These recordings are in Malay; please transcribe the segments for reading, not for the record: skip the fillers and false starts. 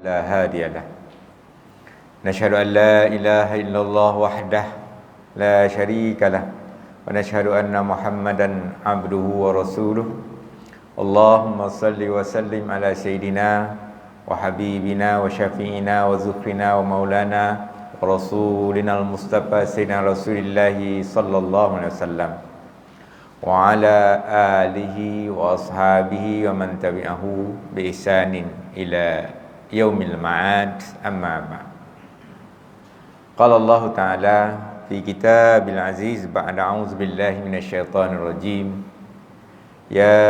لا هادي له نشهد أن لا إله إلا الله وحده لا شريك له ونشهد أن محمدا عبده ورسوله اللهم صل وسلم على سيدنا وحبيبنا وشفيعنا وزهرنا ومولانا ورسولنا المصطفى سيدنا رسول الله صلى الله عليه وسلم وعلى آله وأصحابه ومن تبعه بإحسان إلى يوم المعاد أما بعد. قال الله تعالى في كتاب العزيز بعد أعوذ بالله من الشيطان الرجيم يا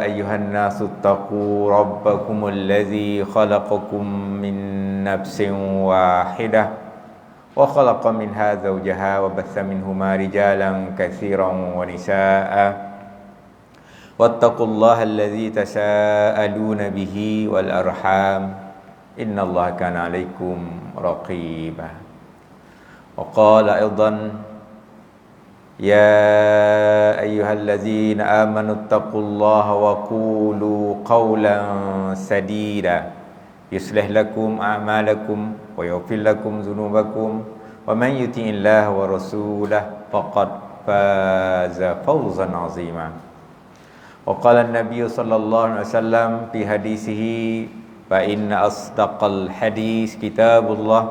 أيها الناس اتقوا ربكم الذي خلقكم من نفس واحدة وخلق منها زوجها وبث منهما رجالا كثيرا ونساء واتقوا الله الذي تساءلون به والأرحام إن الله كان عليكم رقيبا وقال أيضا يا أيها الذين آمنوا اتقوا الله وقولوا قولا سديدا يصلح لكم أعمالكم ويغفر لكم ذنوبكم ومن يطع الله ورسوله فقد فاز فوزا عظيما وقال النبي صلى الله عليه وسلم في حديثه فإن أصدق الحديث كتاب الله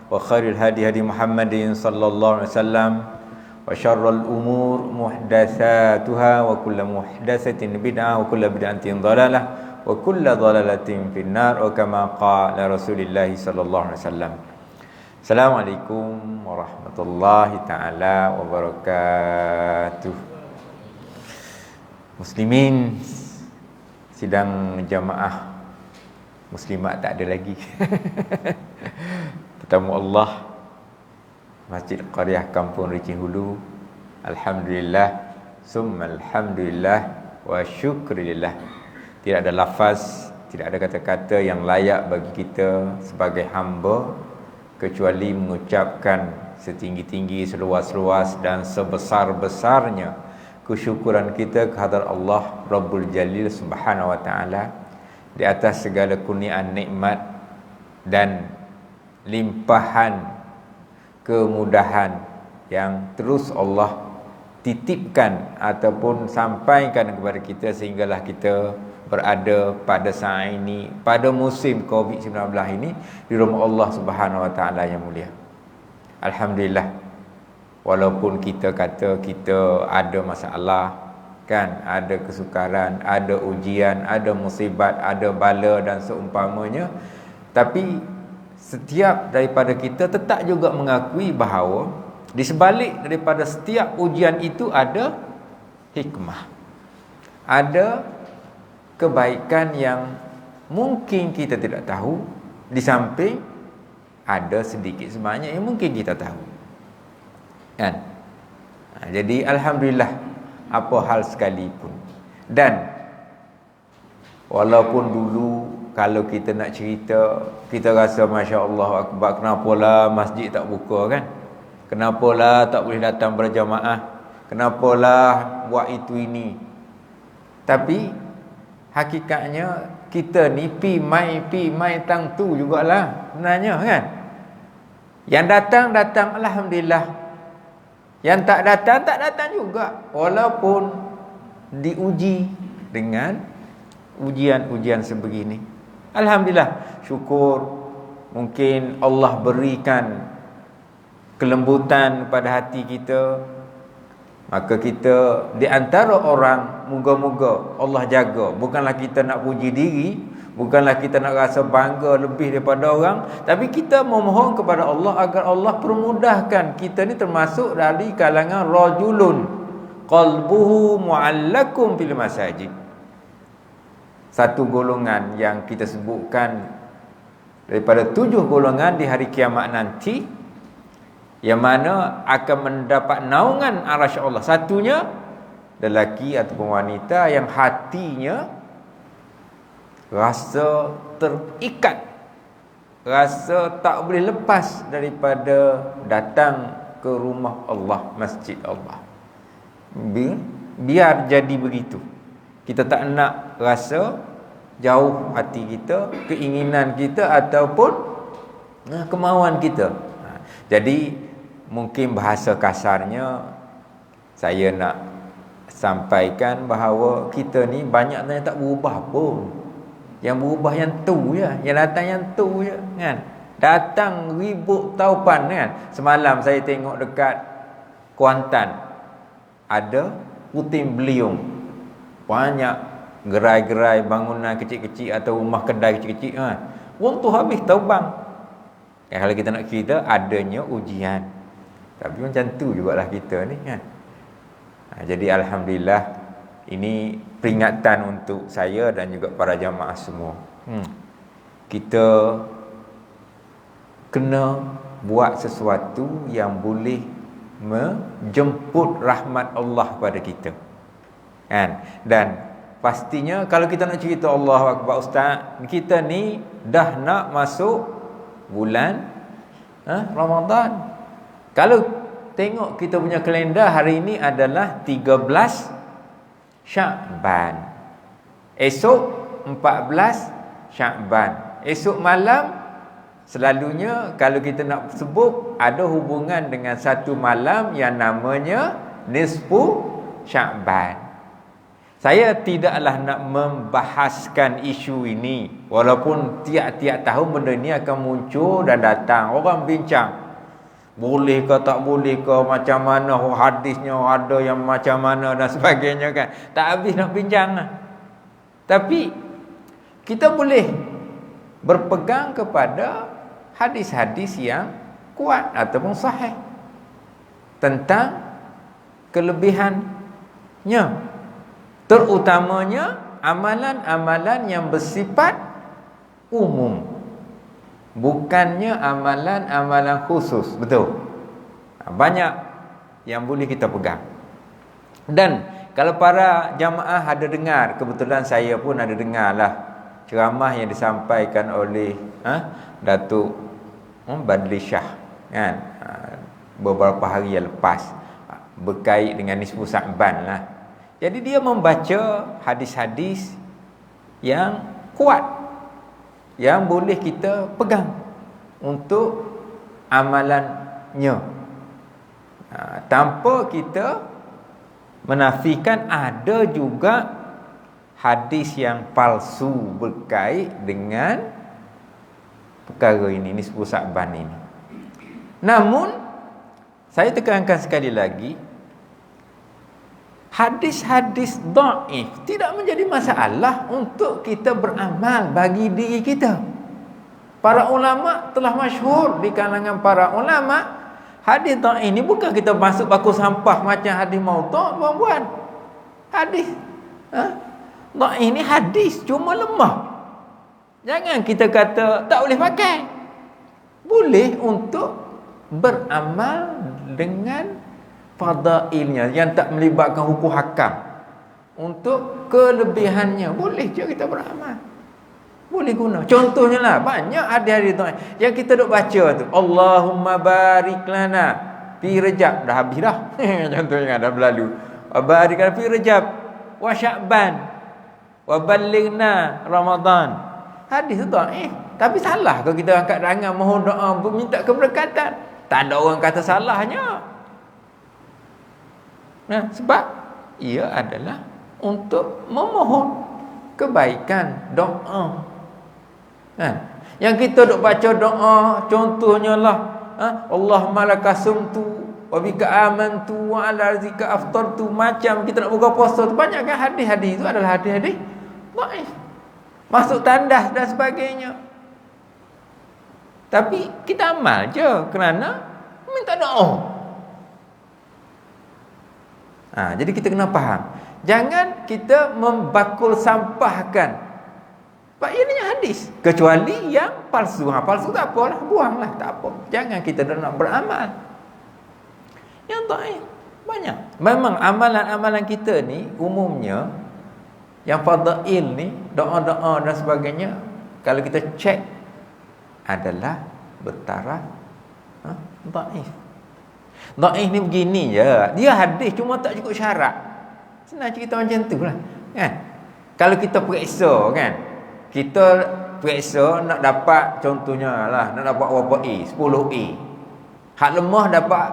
وخير الهدي هدي محمد صلى الله عليه وسلم وشر الأمور محدثاتها وكل محدثة بدعة وكل بدعة ضلالة وكل ضلالة في النار وكما قال رسول الله صلى الله عليه وسلم. Assalamualaikum warahmatullahi taala wabarakatuh. Muslimin, sidang jamaah muslimat tak ada lagi. Tetamu Allah Masjid Qaryah Kampung Ricin Hulu. Alhamdulillah summa alhamdulillah wa syukrillah. Tidak ada lafaz, tidak ada kata-kata yang layak bagi kita sebagai hamba kecuali mengucapkan setinggi-tinggi, seluas-luas dan sebesar-besarnya kesyukuran kita kehadrat Allah Rabbul Jalil Subhanahu wa taala di atas segala kurniaan nikmat dan limpahan kemudahan yang terus Allah titipkan ataupun sampaikan kepada kita sehinggalah kita berada pada saat ini, pada musim COVID-19 ini di rumah Allah Subhanahu wa taala yang mulia. Alhamdulillah. Walaupun kita kata kita ada masalah, kan, ada kesukaran, ada ujian, ada musibat, ada bala dan seumpamanya, tapi setiap daripada kita tetap juga mengakui bahawa di sebalik daripada setiap ujian itu ada hikmah. Ada kebaikan yang mungkin kita tidak tahu, di samping ada sedikit sebanyak yang mungkin kita tahu, kan? Jadi alhamdulillah apa hal sekalipun. Dan walaupun dulu kalau kita nak cerita, kita rasa Masya Allah Akbar, kenapalah masjid tak buka, kan? Kenapalah tak boleh datang berjamaah, kenapalah buat itu ini. Tapi hakikatnya kita ni pi mai tang tu jugalah sebenarnya, kan? Yang datang alhamdulillah. Yang tak datang juga, walaupun diuji dengan ujian-ujian sebegini. Alhamdulillah, syukur mungkin Allah berikan kelembutan pada hati kita. Maka kita di antara orang, moga-moga Allah jaga. Bukanlah kita nak puji diri, bukanlah kita nak rasa bangga lebih daripada orang, tapi kita memohon kepada Allah agar Allah permudahkan kita ni termasuk dari kalangan rajulun qalbuhu mu'allakum fil masajid. Satu golongan yang kita sebutkan daripada 7 golongan di hari kiamat nanti, yang mana akan mendapat naungan arasy Allah. Satunya lelaki ataupun wanita yang hatinya rasa terikat, rasa tak boleh lepas daripada datang ke rumah Allah, masjid Allah. Biar jadi begitu. Kita tak nak rasa jauh hati kita, keinginan kita ataupun kemauan kita. Jadi mungkin bahasa kasarnya saya nak sampaikan bahawa kita ni banyaknya tak berubah pun. Yang berubah yang tu je, yang datang yang tu je kan. Datang ribut taupan kan. Semalam saya tengok dekat Kuantan ada puting beliung. Banyak gerai-gerai bangunan kecil-kecil atau rumah kedai kecil-kecil kan. Wong tu habis terbang. Kalau kita nak cerita adanya ujian. Tapi macam tu jugalah kita ni kan. Jadi alhamdulillah ini peringatan untuk saya dan juga para jamaah semua. Kita kena buat sesuatu yang boleh menjemput rahmat Allah kepada kita. Kan? Dan pastinya kalau kita nak cerita Allahu Akbar Ustaz, kita ni dah nak masuk bulan Ramadan. Kalau tengok kita punya kalender hari ini adalah 13 Syakban. Esok 14 Syakban. Esok malam selalunya kalau kita nak sebut ada hubungan dengan satu malam yang namanya Nisfu Syakban. Saya tidaklah nak membahaskan isu ini, walaupun tiap-tiap tahun benda ni akan muncul dan datang. Orang bincang boleh ke tak boleh ke, macam mana hadisnya, ada yang macam mana dan sebagainya kan. Tak habis nak bincang lah. Tapi kita boleh berpegang kepada hadis-hadis yang kuat ataupun sahih tentang kelebihannya, terutamanya amalan-amalan yang bersifat umum, bukannya amalan-amalan khusus. Betul. Banyak yang boleh kita pegang. Dan kalau para jamaah ada dengar, kebetulan saya pun ada dengar lah ceramah yang disampaikan oleh Datuk Badli Shah kan, beberapa hari yang lepas, berkait dengan Nisfu Syakban lah. Jadi dia membaca hadis-hadis yang kuat, yang boleh kita pegang untuk amalannya, tanpa kita menafikan ada juga hadis yang palsu berkait dengan perkara ini, Nisfu Syakban ini. Namun saya tekankan sekali lagi, hadis-hadis dhaif tidak menjadi masalah untuk kita beramal bagi diri kita. Para ulama telah masyhur di kalangan para ulama, hadis dhaif ini bukan kita masuk baku sampah macam hadis maudhu', tuan-tuan. Hadis dhaif ini hadis cuma lemah. Jangan kita kata tak boleh pakai. Boleh untuk beramal dengan fadailnya yang tak melibatkan hukum hakam. Untuk kelebihannya boleh je kita beramal. Boleh guna. Contohnya lah, banyak hadis-hadis tu yang kita duk baca tu. Allahumma barik lana fi Rajab. Dah habis dah. Contohnya dah berlalu. Barik lana fi Rajab wa Sya'ban wa ballighna Ramadan. Hadis tu tapi salah kalau kita angkat tangan mohon doa minta keberkatan. Tak ada orang kata salahnya. Sebab ia adalah untuk memohon kebaikan, doa. Yang kita duk baca doa, contohnya lah, Allahumma lakasumtu wa bika amantu wa ala rizqika aftartu, macam kita nak buka puasa tu, banyak kan hadis-hadis itu adalah hadis-hadis dhaif, masuk tandas dan sebagainya. Tapi kita amal je kerana minta doa. Jadi kita kena faham, jangan kita membakul sampahkan Pak ini hadis, kecuali yang palsu. Palsu tak apalah, buanglah, tak apa. Jangan kita nak beramal yang dhaif. Banyak. Memang amalan-amalan kita ni umumnya yang fadail ni, doa-doa dan sebagainya, kalau kita cek adalah bertaraf dhaif. Dhaif ni begini je, dia hadis cuma tak cukup syarat. Senang cerita macam tu lah kan. Kalau kita periksa kan, Kita periksa nak dapat contohnya lah, nak dapat berapa A? 10A. Hak lemah dapat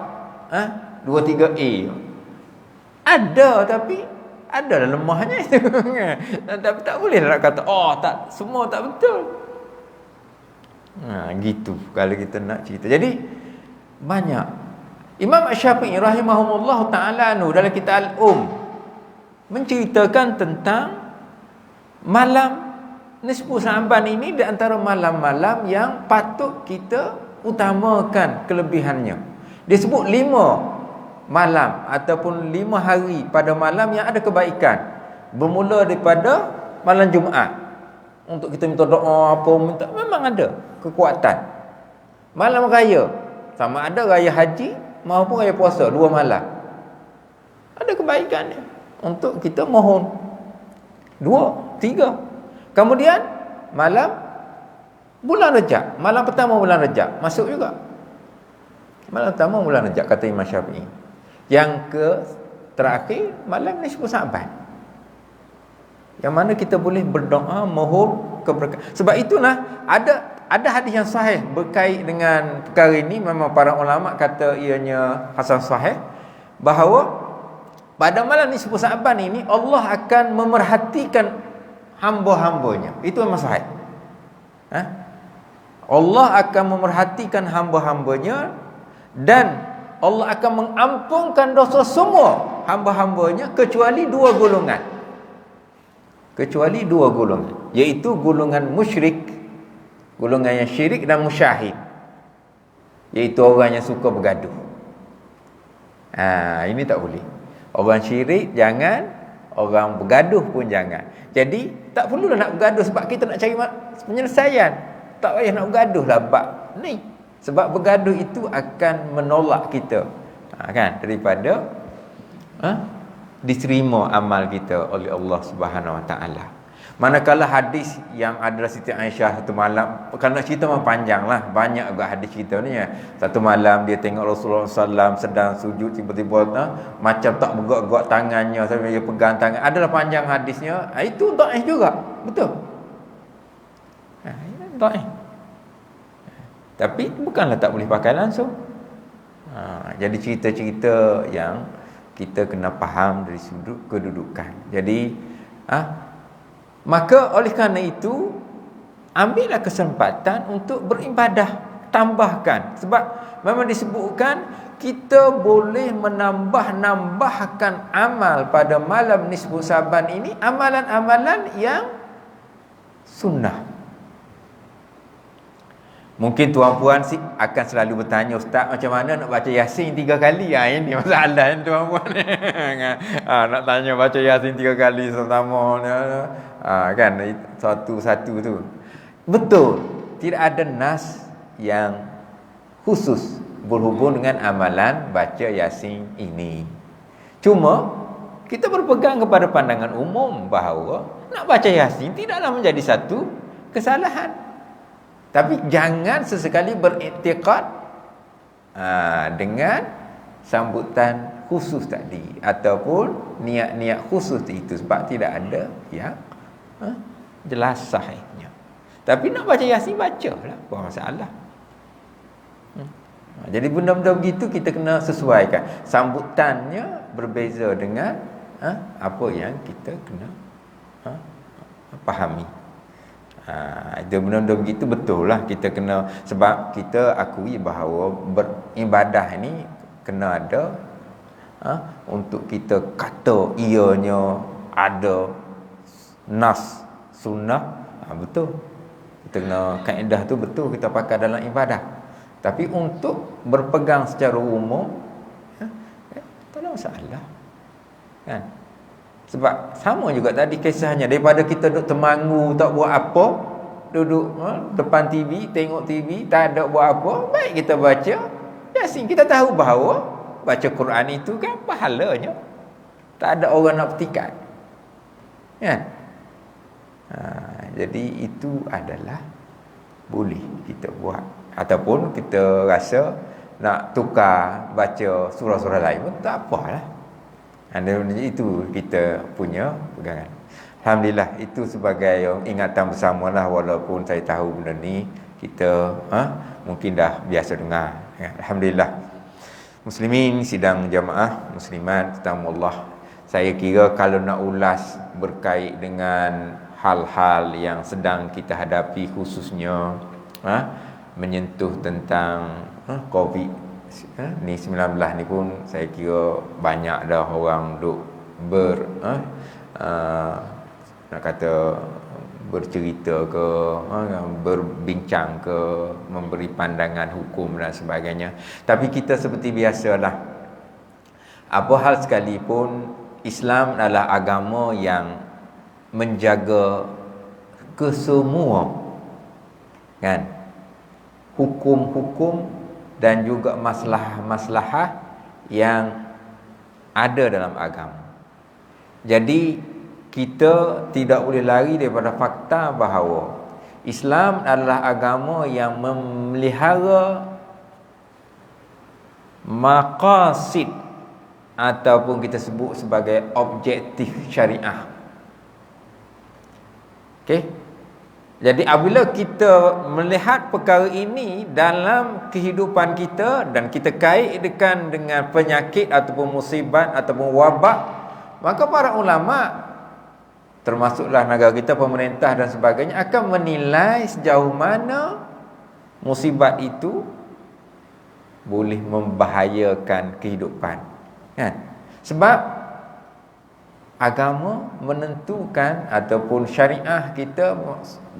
2-3A. Ada, tapi ada lah lemahnya itu. Tapi tak boleh nak kata tak, semua tak betul. Gitu kalau kita nak cerita. Jadi banyak. Imam Syafi'i rahimahullah taala dalam kitab Al-Um menceritakan tentang malam nisfu Sa'ban ini di antara malam-malam yang patut kita utamakan kelebihannya. Dia sebut 5 malam ataupun 5 hari pada malam yang ada kebaikan. Bermula daripada malam Jumaat. Untuk kita minta doa apa minta, memang ada kekuatan. Malam raya, sama ada raya haji maupun raya puasa, 2 malam. Ada kebaikannya untuk kita mohon. 2, 3. Kemudian malam bulan Rejab, malam pertama bulan Rejab masuk juga. Malam pertama bulan Rejab kata Imam Syafi'i. Yang ke terakhir malam nisfu Sa'ban. Yang mana kita boleh berdoa mohon keberkatan. Sebab itulah ada hadis yang sahih berkait dengan perkara ini. Memang para ulama kata ianya hasan sahih, bahawa pada malam nisfu Sa'ban ini Allah akan memerhatikan hamba-hambanya. Itu memang sahih. Allah akan memerhatikan hamba-hambanya dan Allah akan mengampunkan dosa semua hamba-hambanya kecuali 2 golongan. Kecuali 2 golongan, iaitu golongan musyrik, golongan yang syirik, dan musyahid, iaitu orang yang suka bergaduh. Ini tak boleh. Orang syirik jangan, orang bergaduh pun jangan. Jadi tak perlulah nak bergaduh sebab kita nak cari penyelesaian. Tak payah nak bergaduh lah bab ni. Sebab bergaduh itu akan menolak kita kan daripada diterima amal kita oleh Allah Subhanahu Wa Taala. Manakala hadis yang adalah Siti Aisyah satu malam, kalau nak cerita memang panjang lah, banyak juga hadis cerita ni ya. Satu malam dia tengok Rasulullah SAW sedang sujud, tiba-tiba macam tak bergerak-gerak tangannya sampai dia pegang tangan. Adalah panjang hadisnya. Itu dhaif juga, betul. Dhaif. Tapi bukanlah tak boleh pakai langsung. Jadi cerita-cerita yang kita kena faham dari sudut kedudukan. Jadi maka oleh kerana itu ambillah kesempatan untuk beribadah, tambahkan. Sebab memang disebutkan kita boleh menambah-nambahkan amal pada malam nisfu Sa'ban ini, amalan-amalan yang sunnah. Mungkin tuan-puan akan selalu bertanya, Ustaz, macam mana nak baca Yasin 3 kali? Ini masalah tuan-puan. Nak tanya baca Yasin 3 kali sama-sama. Kan satu-satu tu. Betul, tidak ada nas yang khusus berhubung dengan amalan baca Yasin ini. Cuma kita berpegang kepada pandangan umum bahawa nak baca Yasin tidaklah menjadi satu kesalahan. Tapi jangan sesekali beriktikad dengan sambutan khusus tadi ataupun niat-niat khusus itu, sebab tidak ada yang jelas sahihnya. Tapi nak baca Yasin, bacalah, bukan masalah. Jadi benda-benda begitu kita kena sesuaikan. Sambutannya berbeza dengan apa yang kita kena fahami. Itu benda-benda begitu betul lah kita kena, sebab kita akui bahawa beribadah ni kena ada untuk kita kata ianya ada nas sunnah. Betul, kita kena kaedah tu betul kita pakai dalam ibadah. Tapi untuk berpegang secara umum tak ada masalah kan. Sebab sama juga tadi kisahnya, daripada kita duduk temangu tak buat apa, duduk depan TV, tengok TV, tak ada buat apa, baik kita baca Yasin. Kita tahu bahawa baca Quran itu kan pahalanya, tak ada orang nak petikan kan. Jadi itu adalah boleh kita buat. Ataupun kita rasa nak tukar baca surah-surah lain pun tak apalah. Itu kita punya pegangan. Alhamdulillah, itu sebagai ingatan bersamalah, walaupun saya tahu benda ni kita mungkin dah biasa dengar. Ya, Alhamdulillah. Muslimin sidang jamaah, muslimat tetamu Allah. Saya kira kalau nak ulas berkait dengan hal-hal yang sedang kita hadapi, khususnya menyentuh tentang COVID ni 19 ni pun, saya kira banyak dah orang duk nak kata bercerita ke, berbincang ke, memberi pandangan hukum dan sebagainya. Tapi kita seperti biasalah, apa hal sekalipun, Islam adalah agama yang menjaga kesemua kan hukum-hukum dan juga masalah-masalah yang ada dalam agama. Jadi kita tidak boleh lari daripada fakta bahawa Islam adalah agama yang memelihara maqasid ataupun kita sebut sebagai objektif syariah. Okey. Jadi apabila kita melihat perkara ini dalam kehidupan kita dan kita kaitkan dengan penyakit ataupun musibat ataupun wabak, maka para ulama, termasuklah negara kita, pemerintah dan sebagainya, akan menilai sejauh mana musibat itu boleh membahayakan kehidupan, kan? Sebab agama menentukan ataupun syariah kita,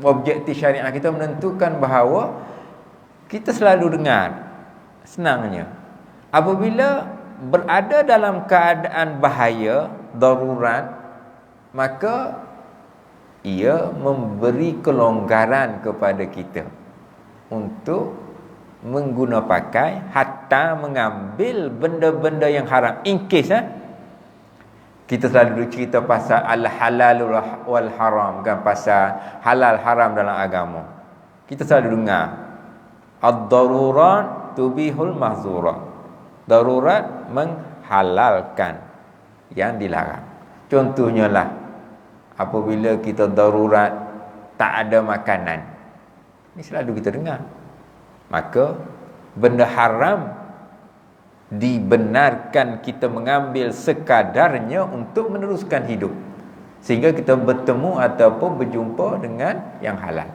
objektif syariah kita menentukan bahawa kita selalu dengar, senangnya, apabila berada dalam keadaan bahaya, darurat, maka ia memberi kelonggaran kepada kita untuk mengguna pakai, hatta mengambil benda-benda yang haram. In case kita selalu cerita pasal al-halal wal haram, kan, pasal halal haram dalam agama. Kita selalu dengar ad-darurat tubihul mahzurat. Darurat menghalalkan yang dilarang. Contohnya lah, apabila kita darurat tak ada makanan, ini selalu kita dengar, maka benda haram dibenarkan kita mengambil sekadarnya untuk meneruskan hidup, sehingga kita bertemu ataupun berjumpa dengan yang halal.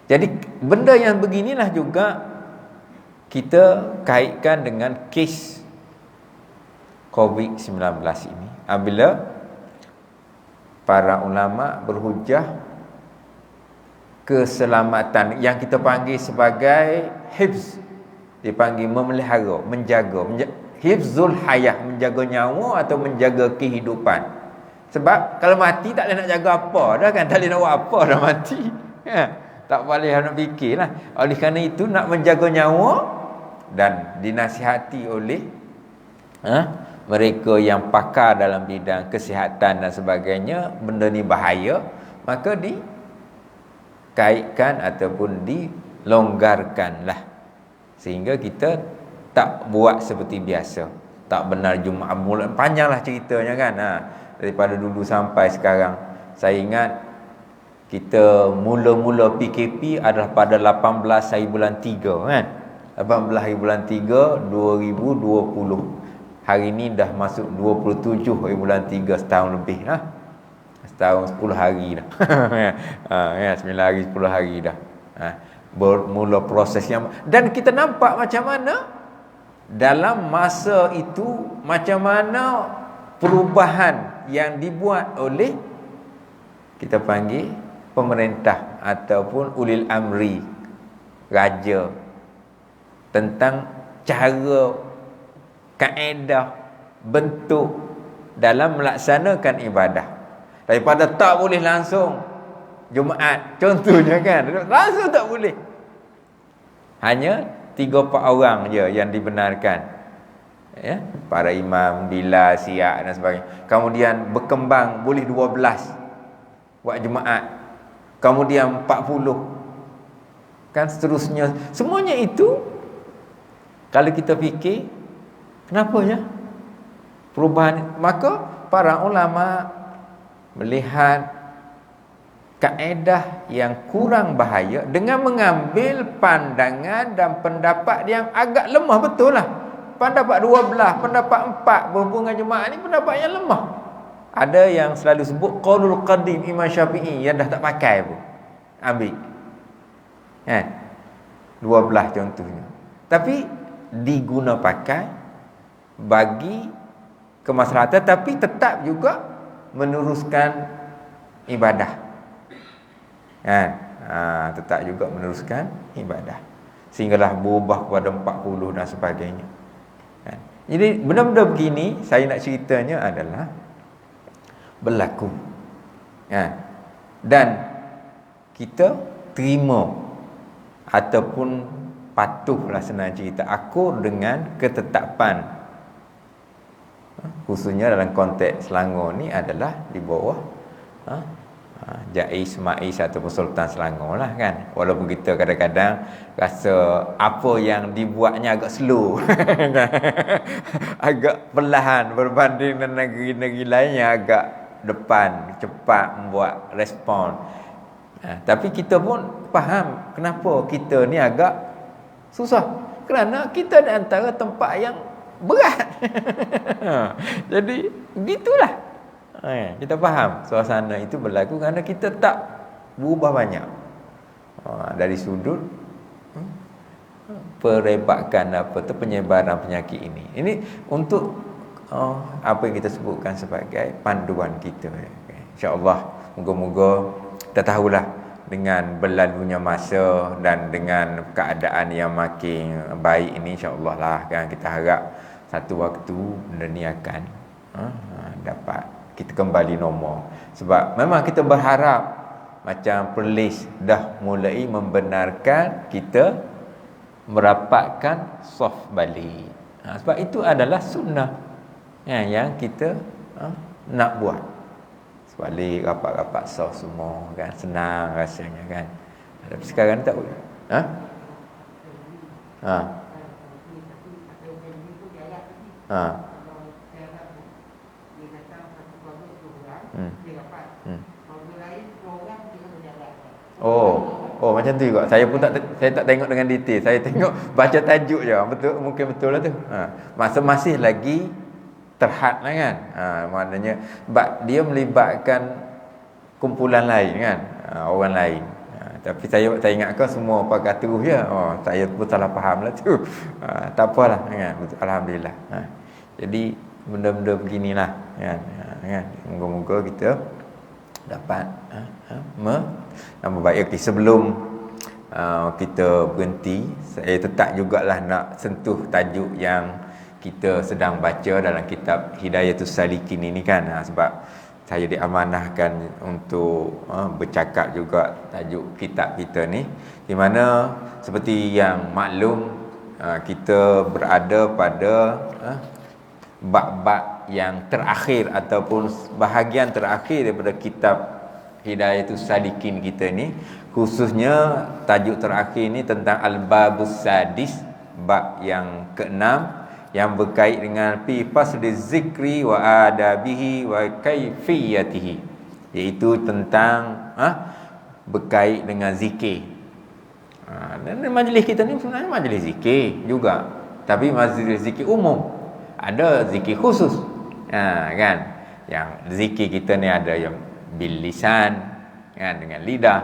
Jadi benda yang beginilah juga kita kaitkan dengan kes COVID-19 ini. Apabila para ulama berhujah keselamatan yang kita panggil sebagai hifz, dipanggil memelihara, menjaga, hifzul hayah, menjaga nyawa atau menjaga kehidupan. Sebab kalau mati tak boleh nak jaga apa dah, kan, tak boleh nak buat apa dah mati, ya, tak boleh nak fikirlah. Oleh kerana itu nak menjaga nyawa, dan dinasihati oleh mereka yang pakar dalam bidang kesihatan dan sebagainya, benda ni bahaya, maka dikaitkan ataupun dilonggarkanlah, sehingga kita tak buat seperti biasa. Tak benar Jumaat bulan, panjanglah ceritanya, kan, daripada dulu sampai sekarang. Saya ingat kita mula-mula PKP adalah pada 18 hari bulan 3, kan, 18 hari bulan 3 2020. Hari ni dah masuk 27 hari bulan 3, setahun lebih dah. Setahun 10 hari dah. Ya, 9 hari 10 hari dah. Bermula proses yang, dan kita nampak macam mana dalam masa itu, macam mana perubahan yang dibuat oleh, kita panggil pemerintah ataupun ulil amri, raja, tentang cara, kaedah, bentuk dalam melaksanakan ibadah. Daripada tak boleh langsung Jumaat contohnya, kan, langsung tak boleh, hanya 3-4 orang je yang dibenarkan, ya, para imam, bila, siap dan sebagainya. Kemudian berkembang boleh 12 buat Jumaat, kemudian 40, kan, seterusnya. Semuanya itu kalau kita fikir, kenapa ya perubahan? Maka para ulama melihat kaedah yang kurang bahaya dengan mengambil pandangan dan pendapat yang agak lemah. Betul lah, pendapat 12, pendapat 4 berhubungan jemaah ni pendapat yang lemah. Ada yang selalu sebut qaulul qadim Imam Syafi'i yang dah tak pakai pun ambil. 12 contohnya. Tapi diguna pakai bagi kemaslahatan, tapi tetap juga meneruskan ibadah. Tetap juga meneruskan ibadah. Sehinggalah berubah kepada 40 dan sebagainya. Jadi benda-benda begini saya nak ceritanya adalah berlaku. Dan kita terima ataupun patuhlah senang cerita akur dengan ketetapan, khususnya dalam konteks Selangor ni adalah di bawah Jais, Mais ataupun Sultan Selangor lah kan. Walaupun kita kadang-kadang rasa apa yang dibuatnya agak slow agak perlahan berbanding dengan negeri-negeri lain yang agak depan, cepat membuat respon. Tapi kita pun faham kenapa kita ni agak susah, kerana kita di antara tempat yang berat. Jadi gitulah. Kita faham suasana itu berlaku kerana kita tak berubah banyak dari sudut perebakan penyebaran penyakit ini. Ini untuk apa yang kita sebutkan sebagai panduan kita. InsyaAllah moga-moga kita tahulah dengan berlalunya masa dan dengan keadaan yang makin baik ini, insyaAllah lah kan, kita harap satu waktu benda ni akan dapat kita kembali normal. Sebab memang kita berharap macam Perlis dah mulai membenarkan kita merapatkan soft balik. Sebab itu adalah sunnah yang kita nak buat. Sebalik rapat-rapat soft semua kan, senang rasanya kan. Tapi sekarang tak boleh. Oh macam tu juga. Saya pun saya tak tengok dengan detail. Saya tengok baca tajuk je. Betul, mungkin betul lah tu. Masih lagi terhad lah kan. Maknanya sebab dia melibatkan kumpulan lain kan, orang lain. Tapi saya ingatkan semua pakai terus je. Saya pun salah faham lah tu. Tak apalah kan. Alhamdulillah. Jadi benda-benda beginilah kan. Moga-moga kita dapat nama baik. Okay, sebelum kita berhenti, saya tetap jugalah nak sentuh tajuk yang kita sedang baca dalam kitab Hidayatus Salikin ini kan. Sebab saya diamanahkan untuk bercakap juga tajuk kitab kita ni, di mana seperti yang maklum kita berada pada bab-bab yang terakhir ataupun bahagian terakhir daripada kitab Hidayatus Salikin kita ni. Khususnya tajuk terakhir ni tentang Al-Babus Sadis, bab yang ke-6, yang berkait dengan fi fasli zikri wa adabihi wa kaifiyatihi, iaitu tentang berkait dengan zikir. Dan majlis kita ni sebenarnya majlis zikir juga, tapi majlis zikir umum, ada zikir khusus kan. Yang zikir kita ni ada yang bil lisan kan, dengan lidah,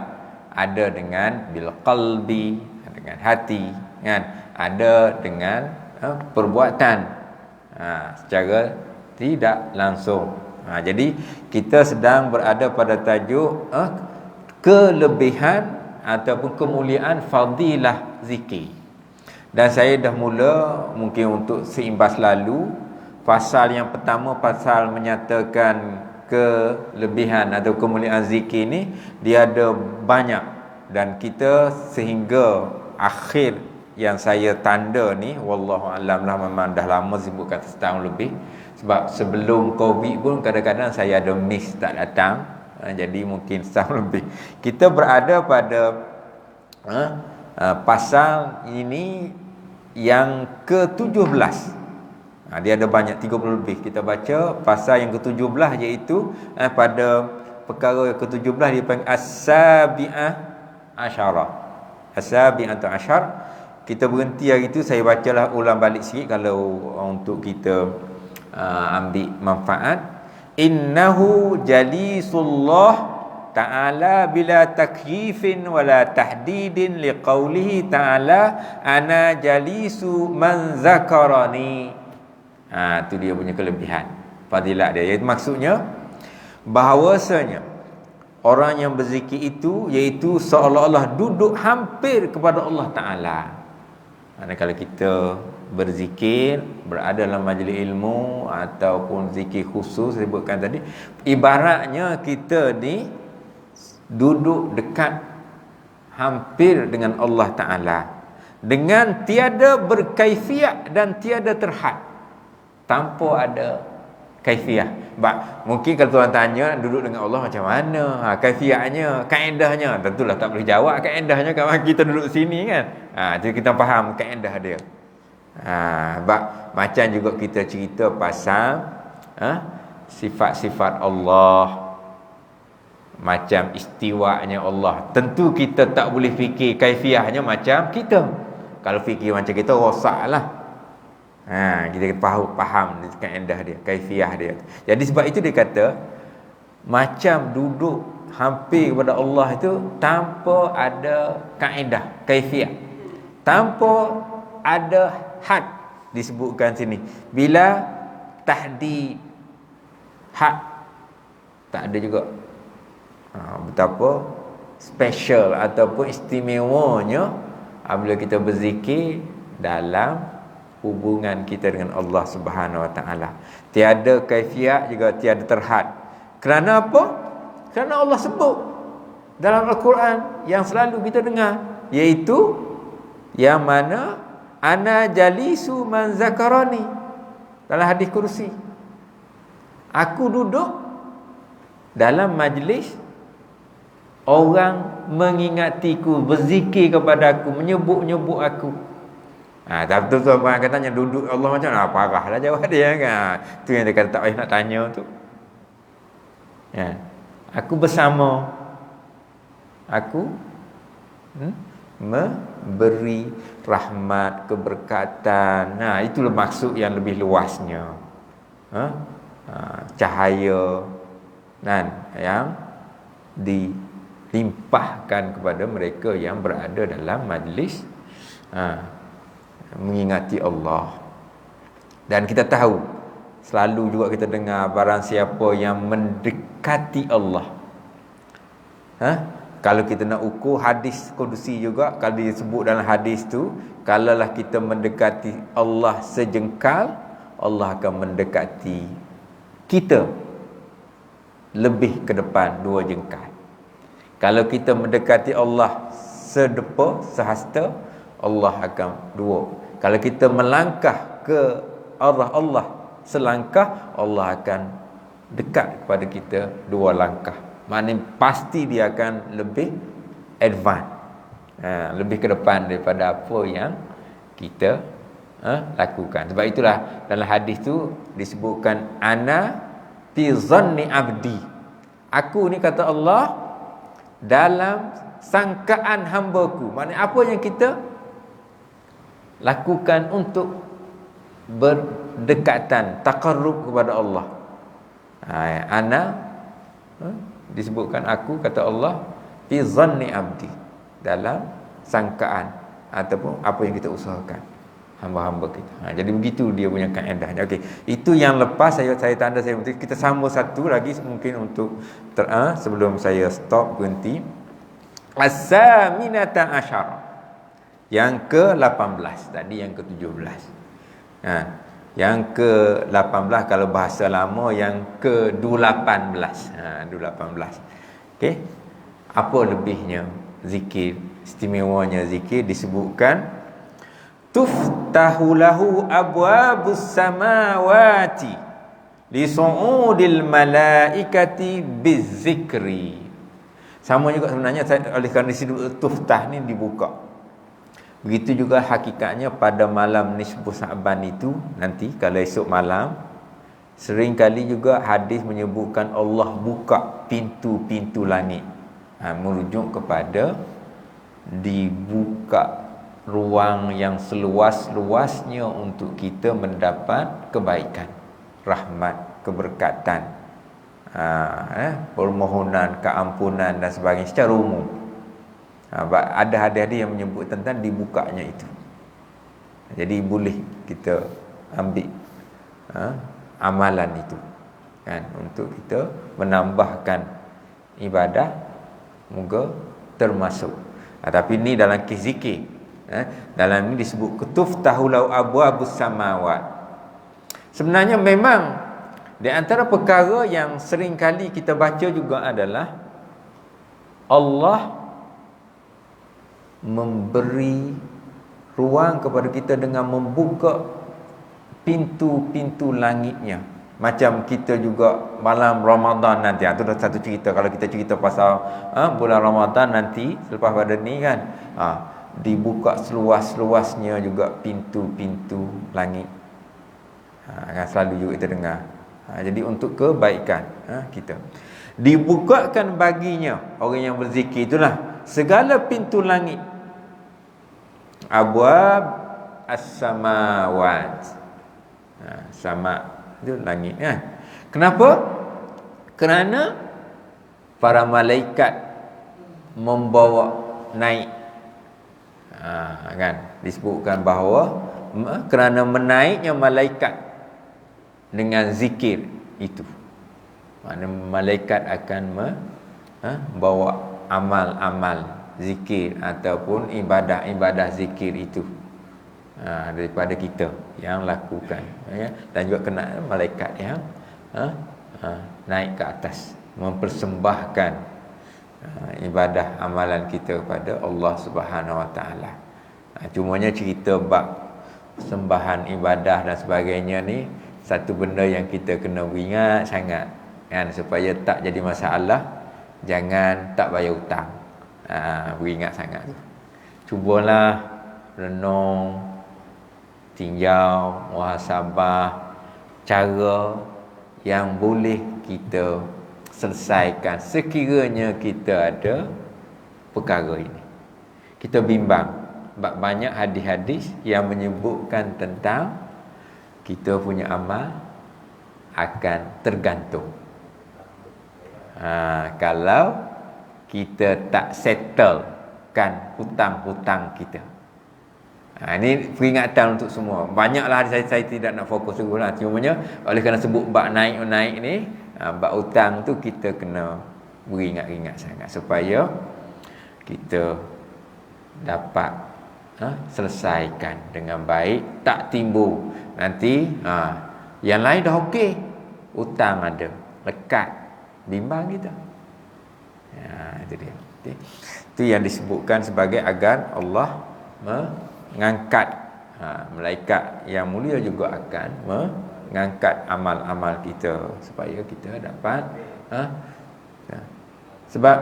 ada dengan bil qalbi, dengan hati kan, ada dengan perbuatan secara tidak langsung. Jadi kita sedang berada pada tajuk kelebihan ataupun kemuliaan fadilah zikir. Dan saya dah mula mungkin untuk seimbas lalu, pasal yang pertama, pasal menyatakan kelebihan atau kemuliaan zikir ni, dia ada banyak. Dan kita sehingga akhir yang saya tanda ni, wallahu alam lah, memang dah lama sibuk kata setahun lebih. Sebab sebelum Covid pun kadang-kadang saya ada miss tak datang. Jadi mungkin setahun lebih. Kita berada pada pasal ini yang ke-17. Dia ada banyak, 30 lebih. Kita baca pasal yang ke-17, iaitu pada perkara yang ke-17 dipanggil as-sabi'ah asyara. As-sabi'atu asyar. Kita berhenti hari itu, saya bacalah ulang balik sikit kalau untuk kita ambil manfaat. Innahu jalisullah ta'ala bila takyifin wala tahdidin liqaulihi ta'ala ana jalisu man zakarani. Itu dia punya kelebihan, fadilat dia. Iaitu maksudnya bahawasanya orang yang berzikir itu iaitu seolah-olah duduk hampir kepada Allah Ta'ala. Kalau kita berzikir, berada dalam majlis ilmu ataupun zikir khusus sebutkan tadi, ibaratnya kita ni duduk dekat hampir dengan Allah Ta'ala dengan tiada berkaifiat dan tiada terhad, tanpa ada kaifiah. Mungkin kalau tuan tanya duduk dengan Allah macam mana, kaifiahnya, kaedahnya, tentulah tak boleh jawab kaedahnya kalau kita duduk sini kan. Jadi kita faham kaedah dia. Macam juga kita cerita pasal sifat-sifat Allah, macam istiwanya Allah. Tentu kita tak boleh fikir kaifiahnya macam kita. Kalau fikir macam kita, rosaklah. Kita faham kaedah dia, kaifiah dia. Jadi sebab itu dia kata macam duduk hampir kepada Allah itu tanpa ada kaedah, kaifiah, tanpa ada had disebutkan sini. Bila tahdid, had tak ada juga. Betapa special ataupun istimewanya apabila kita berzikir dalam hubungan kita dengan Allah Subhanahu Wa Taala. Tiada kaifiat juga tiada terhad. Kerana apa? Kerana Allah sebut dalam Al-Quran yang selalu kita dengar, iaitu yang mana ana jalisu man zakarani, dalam hadis kursi. Aku duduk dalam majlis orang mengingatiku, berzikir kepada aku, menyebut-nyebut aku. Tapi tuan orang katanya duduk Allah macam mana? Parahlah jawab dia kan. Tu yang dia kata tak payah nak tanya tu. Aku bersama, aku memberi rahmat, keberkatan. Itulah maksud yang lebih luasnya. Cahaya yang dilimpahkan kepada mereka yang berada dalam majlis mengingati Allah. Dan kita tahu, selalu juga kita dengar, barang siapa yang mendekati Allah. Kalau kita nak ukur hadis kudusi juga, kalau disebut dalam hadis tu, kalaulah kita mendekati Allah sejengkal, Allah akan mendekati kita lebih ke depan 2 jengkal. Kalau kita mendekati Allah sedepa, sehasta, Allah akan 2. Kalau kita melangkah ke arah Allah selangkah, Allah akan dekat kepada kita 2 langkah. Maknanya pasti dia akan lebih advance, lebih ke depan daripada apa yang kita lakukan. Sebab itulah dalam hadis tu disebutkan ana fi zanni abdi. Aku ni, kata Allah, dalam sangkaan hamba-Ku. Maknanya apa yang kita lakukan untuk berdekatan, taqarrub kepada Allah. Ana disebutkan aku, kata Allah, fi zanni abdi, dalam sangkaan ataupun apa yang kita usahakan hamba-hamba kita. Jadi begitu dia punya kaedahnya. Okey, itu yang lepas saya tanda saya kita sambung satu lagi mungkin untuk sebelum saya stop berhenti. As-saminata asyara, yang ke-18. Tadi yang ke-17. Yang ke-18 kalau bahasa lama, yang ke-18. 18. Okey. Apa lebihnya zikir, istimewanya zikir? Disebutkan tuftahu lahu abwabus samawati li su'udil malaikati bizikri. Sama juga sebenarnya, oleh kerana disebut tuftah ni dibuka. Begitu juga hakikatnya pada malam nisfu Sa'ban itu, nanti kalau esok malam Sering kali juga hadis menyebutkan Allah buka pintu-pintu langit. Merujuk kepada dibuka ruang yang seluas-luasnya untuk kita mendapat kebaikan, rahmat, keberkatan, permohonan keampunan dan sebagainya secara umum. Ada hadis-hadis yang menyebut tentang dibukanya itu. Jadi boleh kita ambil amalan itu kan untuk kita menambahkan ibadah, moga termasuk. Tapi ni dalam kes zikir. Dalam ni disebut kutuftahu lau abwabus samawat. Sebenarnya memang di antara perkara yang sering kali kita baca juga adalah Allah memberi ruang kepada kita dengan membuka pintu-pintu langitnya. Macam kita juga malam Ramadan nanti, itu dah satu cerita. Kalau kita cerita pasal bulan Ramadan nanti, selepas pada ni kan, dibuka seluas-luasnya juga pintu-pintu langit. Kan selalu juga kita dengar. Jadi untuk kebaikan kita, dibukakan baginya orang yang berzikir itulah segala pintu langit. Abwab as-samawat. Sama itu langit kan. Kenapa? Kerana para malaikat membawa naik. Kan disebutkan bahawa kerana menaiknya malaikat dengan zikir itu, maknanya malaikat akan membawa amal-amal zikir ataupun ibadah-ibadah zikir itu daripada kita yang lakukan, dan juga kena malaikat yang naik ke atas mempersembahkan ibadah amalan kita kepada Allah Subhanahu Wa Taala. Cumanya cerita bab sembahan ibadah dan sebagainya ni satu benda yang kita kena beringat sangat kan, supaya tak jadi masalah. Jangan tak bayar hutang. Beringat sangat tu. Cubalah renung, tinjau, muhasabah cara yang boleh kita selesaikan sekiranya kita ada perkara ini. Kita bimbang banyak hadis-hadis yang menyebutkan tentang kita punya amal akan tergantung kalau kita tak settlekan hutang-hutang kita. Ini peringatan untuk semua. Banyaklah saya tidak nak fokus dulu lah. Cumanya oleh kerana sebut bab naik ni, bab hutang tu kita kena beringat-ingat sangat supaya kita dapat selesaikan dengan baik, tak timbul nanti yang lain dah okey, hutang ada, lekat, bimbang kita. Itu dia. Itu yang disebutkan sebagai agar Allah mengangkat malaikat yang mulia juga akan mengangkat amal-amal kita supaya kita dapat sebab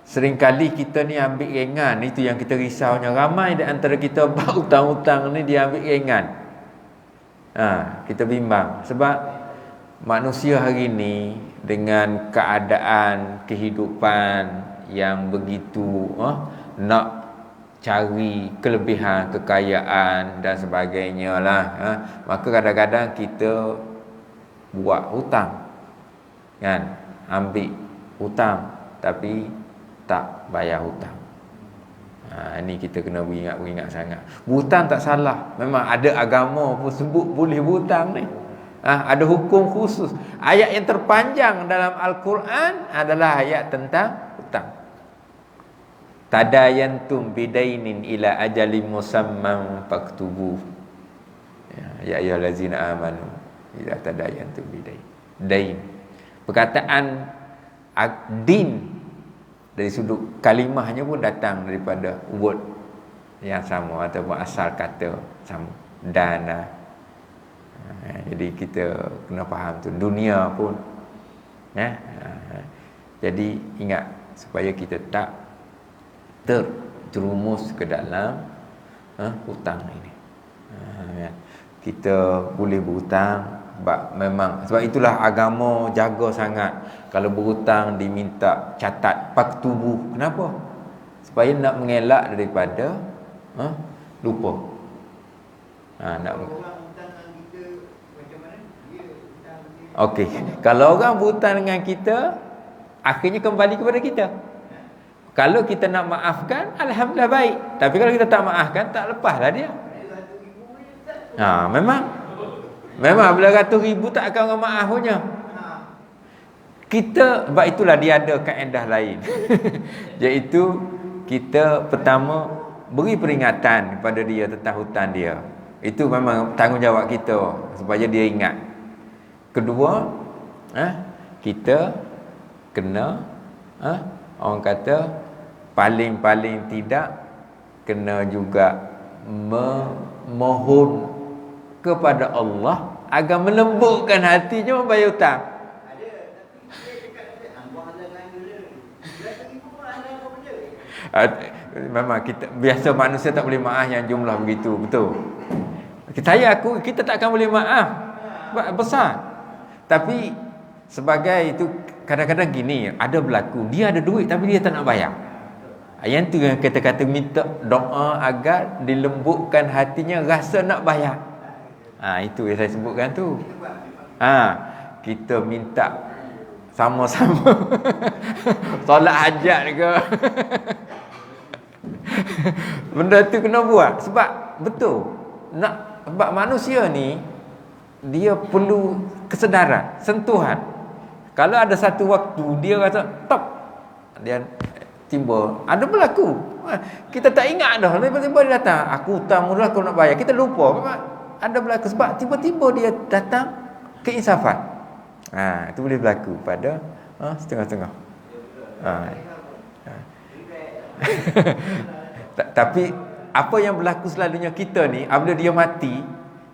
seringkali kita ni ambil ringan. Itu yang kita risaunya. Ramai di antara kita hutang-hutang ni dia ambil ringan. Kita bimbang sebab manusia hari ni dengan keadaan kehidupan yang begitu nak cari kelebihan, kekayaan dan sebagainya lah, maka kadang-kadang kita buat hutang kan, ambil hutang tapi tak bayar hutang. Ini kita kena beringat sangat. Hutang tak salah, memang ada agama pun sebut boleh hutang ni. Ada hukum khusus. Ayat yang terpanjang dalam Al-Quran adalah ayat tentang hutang. Tadayantum bidainin ila ajalin musamman faktubu. Ya ayyuhallazina amanu idza tadayantum bidain. Dain. Perkataan din dari sudut kalimahnya pun datang daripada word yang sama ataupun asal kata sama, dana. Jadi kita kena faham tu, dunia pun jadi ingat supaya kita tak terjerumus ke dalam hutang ini. Kita boleh berhutang Sebab itulah agama jaga sangat. Kalau berhutang diminta catat paktubu. Kenapa? Supaya nak mengelak daripada lupa. Okey, kalau orang berhutang dengan kita, akhirnya kembali kepada kita. Kalau kita nak maafkan, alhamdulillah baik. Tapi kalau kita tak maafkan, tak lepaslah dia. Memang bila ratus ribu tak akan orang maaf punya. Kita, sebab itulah dia ada kaedah lain. Iaitu kita pertama beri peringatan kepada dia tentang hutang dia. Itu memang tanggungjawab kita supaya dia ingat. Kedua, kita kena orang kata paling-paling tidak kena juga memohon kepada Allah agar melembutkan hatinya membayar hutang. Memang kita biasa manusia tak boleh maaf yang jumlah begitu, betul. Kita tak akan boleh maaf besar. Tapi sebagai itu kadang-kadang gini, ada berlaku dia ada duit tapi dia tak nak bayar. Yang tu yang kata-kata minta doa agar dilembutkan hatinya rasa nak bayar. Itu yang saya sebutkan tu. Kita minta sama-sama solat hajat ke. Benda tu kena buat sebab betul. Sebab manusia ni dia perlu kesedaran, sentuhan. Kalau ada satu waktu dia rasa top, dia timbul, ada berlaku. Kita tak ingat dah, tiba-tiba dia datang, aku hutang mula aku nak bayar. Kita lupa. Memang ada berlaku sebab tiba-tiba dia datang keinsafan. Itu boleh berlaku pada setengah-setengah. Tapi apa yang berlaku selalunya kita ni, apabila dia mati,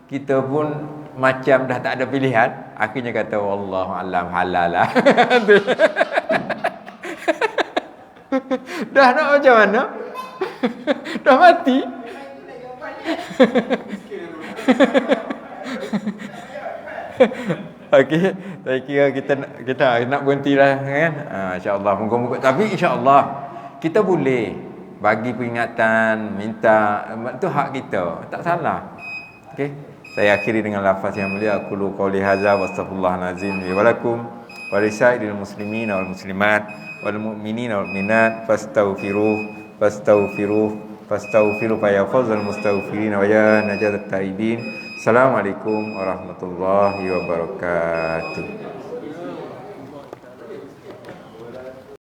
kita pun macam dah tak ada pilihan, akhirnya kata wallahu alam halalah. Dah nak macam mana? Dah mati. Okey, saya kira kita nak berhentilah kan. Insya-Allah moga-moga, tapi insya-Allah kita boleh bagi peringatan, minta, itu hak kita, tak salah. Okey. Saya akhiri dengan lafaz yang mulia, aqulu qouli hadza wa astaghfirullahal azim li wa lakum wa lisairil muslimin wal muslimat wal mu'minin wal mu'minat fastaghfiruh fa ya fawzal mustaghfirin wa ya najat taibin. Assalamualaikum warahmatullahi wabarakatuh.